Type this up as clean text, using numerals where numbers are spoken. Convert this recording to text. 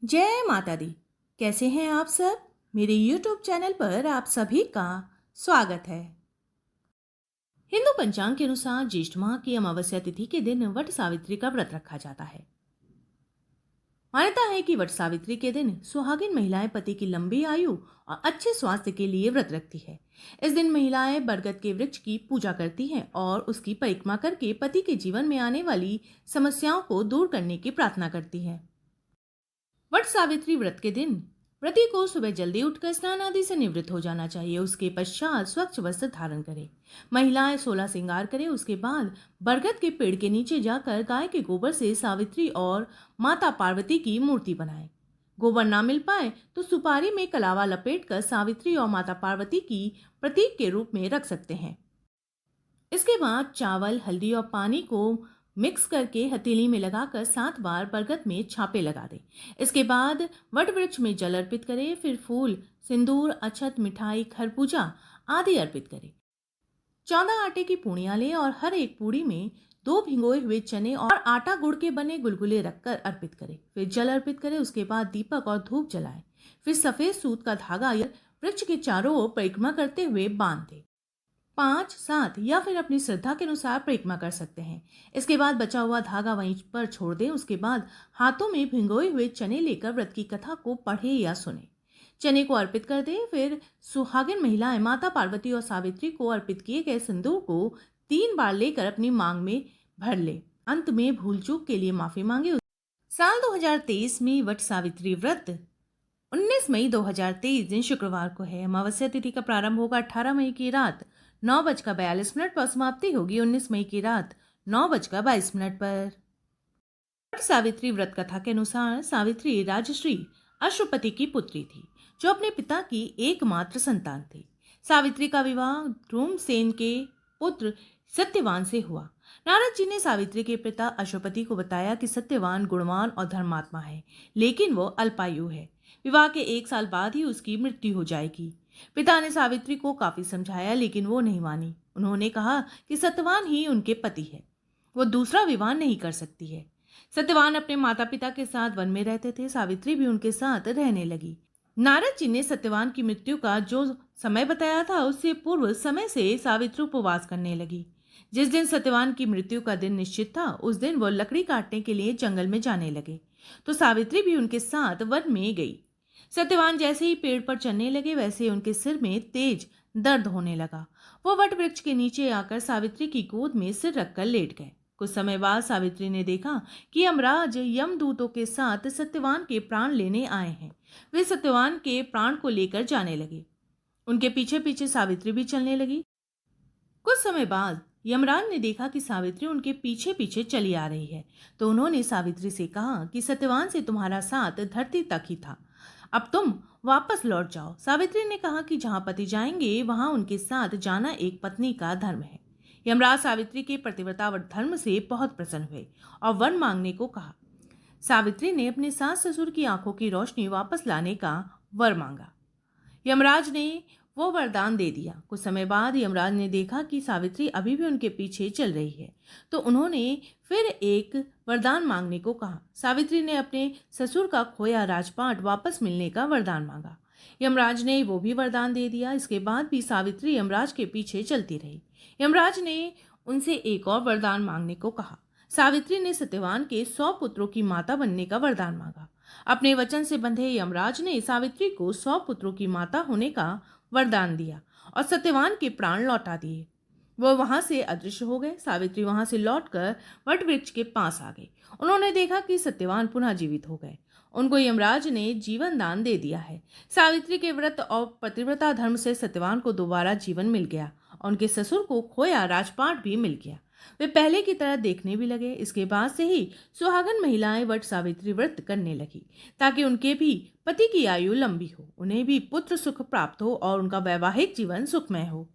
जय माता दी। कैसे हैं आप सब? मेरे YouTube चैनल पर आप सभी का स्वागत है। हिंदू पंचांग के अनुसार ज्येष्ठ माह की अमावस्या तिथि के दिन वट सावित्री का व्रत रखा जाता है। मान्यता है कि वट सावित्री के दिन सुहागिन महिलाएं पति की लंबी आयु और अच्छे स्वास्थ्य के लिए व्रत रखती है। इस दिन महिलाएं बरगद के वृक्ष की पूजा करती हैं और उसकी परिक्रमा करके पति के जीवन में आने वाली समस्याओं को दूर करने की प्रार्थना करती हैं। वट सावित्री व्रत के दिन व्रती को सुबह जल्दी उठकर स्नान आदि से निवृत्त हो जाना चाहिए। उसके पश्चात स्वच्छ वस्त्र धारण करें। महिलाएं 16 श्रृंगार करें। उसके बाद बरगद के पेड़ के नीचे जाकर गाय के गोबर से सावित्री और माता पार्वती की मूर्ति बनाएं। गोबर ना मिल पाए तो सुपारी में कलावा लपेटकर सावित्री और माता पार्वती की प्रतीक के रूप में रख सकते हैं। इसके बाद चावल, हल्दी और पानी को मिक्स करके हथेली में लगाकर 7 बार बरगद में छापे लगा दें। इसके बाद वट वृक्ष में जल अर्पित करें। फिर फूल, सिंदूर, अक्षत, मिठाई, खरबूजा आदि अर्पित करें। 14 आटे की पूड़ियां लें और हर एक पूड़ी में 2 भिगोए हुए चने और आटा गुड़ के बने गुलगुले रखकर अर्पित करें। फिर जल अर्पित करें। उसके बाद दीपक और धूप जलाएं। फिर सफेद सूत का धागा वृक्ष के चारों ओर परिक्रमा करते हुए बांध दें। 5, 7 या फिर अपनी श्रद्धा के अनुसार परिक्रमा कर सकते हैं। इसके बाद बचा हुआ धागा वहीं पर छोड़ दें। उसके बाद हाथों में भिगोए हुए चने लेकर व्रत की कथा को पढ़े या सुने। चने को अर्पित कर दें। फिर सुहागिन महिलाएं माता पार्वती और सावित्री को अर्पित किए गए सिंदूर को 3 बार लेकर अपनी मांग में भर ले। अंत में भूल चूक के लिए माफी मांगे। साल 2023 में वट सावित्री व्रत 19 मई 2023 दिन शुक्रवार को है। अमावस्या तिथि का प्रारंभ होगा 18 मई की रात 9:42 पर। समाप्ति होगी 19 मई की रात 9:22 पर। वट सावित्री व्रत कथा के अनुसार सावित्री राजश्री अश्वपति की पुत्री थी, जो अपने पिता की एकमात्र संतान थी। सावित्री का विवाह ध्रुमसेन के पुत्र सत्यवान से हुआ। नारद जी ने सावित्री के पिता अश्वपति को बताया कि सत्यवान गुणवान और धर्मात्मा है, लेकिन वो अल्पायु है। विवाह के 1 साल बाद ही उसकी मृत्यु हो जाएगी। पिता ने सावित्री को काफी समझाया, लेकिन वो नहीं मानी। उन्होंने कहा कि सत्यवान ही उनके पति है, वो दूसरा विवाह नहीं कर सकती है। सत्यवान अपने माता पिता के साथ वन में रहते थे। सावित्री भी उनके साथ रहने लगी। नारद जी ने सत्यवान की मृत्यु का जो समय बताया था, उससे पूर्व समय से सावित्री उपवास करने लगी। जिस दिन सत्यवान की मृत्यु का दिन निश्चित था, उस दिन वो लकड़ी काटने के लिए जंगल में जाने लगे, तो सावित्री भी उनके साथ वन में गई। सत्यवान जैसे ही पेड़ पर चढ़ने लगे, वैसे ही उनके सिर में तेज दर्द होने लगा। वो वट वृक्ष के नीचे आकर सावित्री की गोद में सिर रखकर लेट गए। कुछ समय बाद सावित्री ने देखा कि यमराज यमदूतों के साथ सत्यवान के प्राण लेने आए हैं। वे सत्यवान के प्राण को लेकर जाने लगे। उनके पीछे पीछे सावित्री भी चलने लगी। कुछ समय बाद यमराज ने देखा कि सावित्री उनके पीछे पीछे चली आ रही है, तो उन्होंने सावित्री से कहा कि सत्यवान से तुम्हारा साथ धरती तक ही था, अब तुम वापस लौट जाओ। सावित्री ने कहा कि जहां पति जाएंगे वहां उनके साथ जाना एक पत्नी का धर्म है। यमराज सावित्री के पतिव्रता धर्म से बहुत प्रसन्न हुए और वर मांगने को कहा। सावित्री ने अपने सास ससुर की आंखों की रोशनी वापस लाने का वर मांगा। यमराज ने वो वरदान दे दिया। कुछ समय बाद यमराज ने देखा कि सावित्री अभी भी उनके पीछे चल रही है, तो उन्होंने फिर एक वरदान मांगने को कहा। सावित्री ने अपने ससुर का खोया राजपाट वापस मिलने का वरदान मांगा। यमराज ने वो भी वरदान दे दिया। इसके बाद भी सावित्री यमराज के पीछे चलती रही। यमराज ने उनसे एक और वरदान मांगने को कहा। सावित्री ने सत्यवान के 100 पुत्रों की माता बनने का वरदान मांगा। अपने वचन से बंधे यमराज ने सावित्री को 100 पुत्रों की माता होने का वरदान दिया और सत्यवान के प्राण लौटा दिए। वह वहां से अदृश्य हो गए। सावित्री वहां से लौटकर वट वृक्ष के पास आ गई। उन्होंने देखा कि सत्यवान पुनः जीवित हो गए। उनको यमराज ने जीवन दान दे दिया है। सावित्री के व्रत और पतिव्रता धर्म से सत्यवान को दोबारा जीवन मिल गया और उनके ससुर को खोया राजपाट भी मिल गया। वे पहले की तरह देखने भी लगे। इसके बाद से ही सुहागन महिलाएं वट सावित्री व्रत करने लगी, ताकि उनके भी पति की आयु लंबी हो, उन्हें भी पुत्र सुख प्राप्त हो और उनका वैवाहिक जीवन सुखमय हो।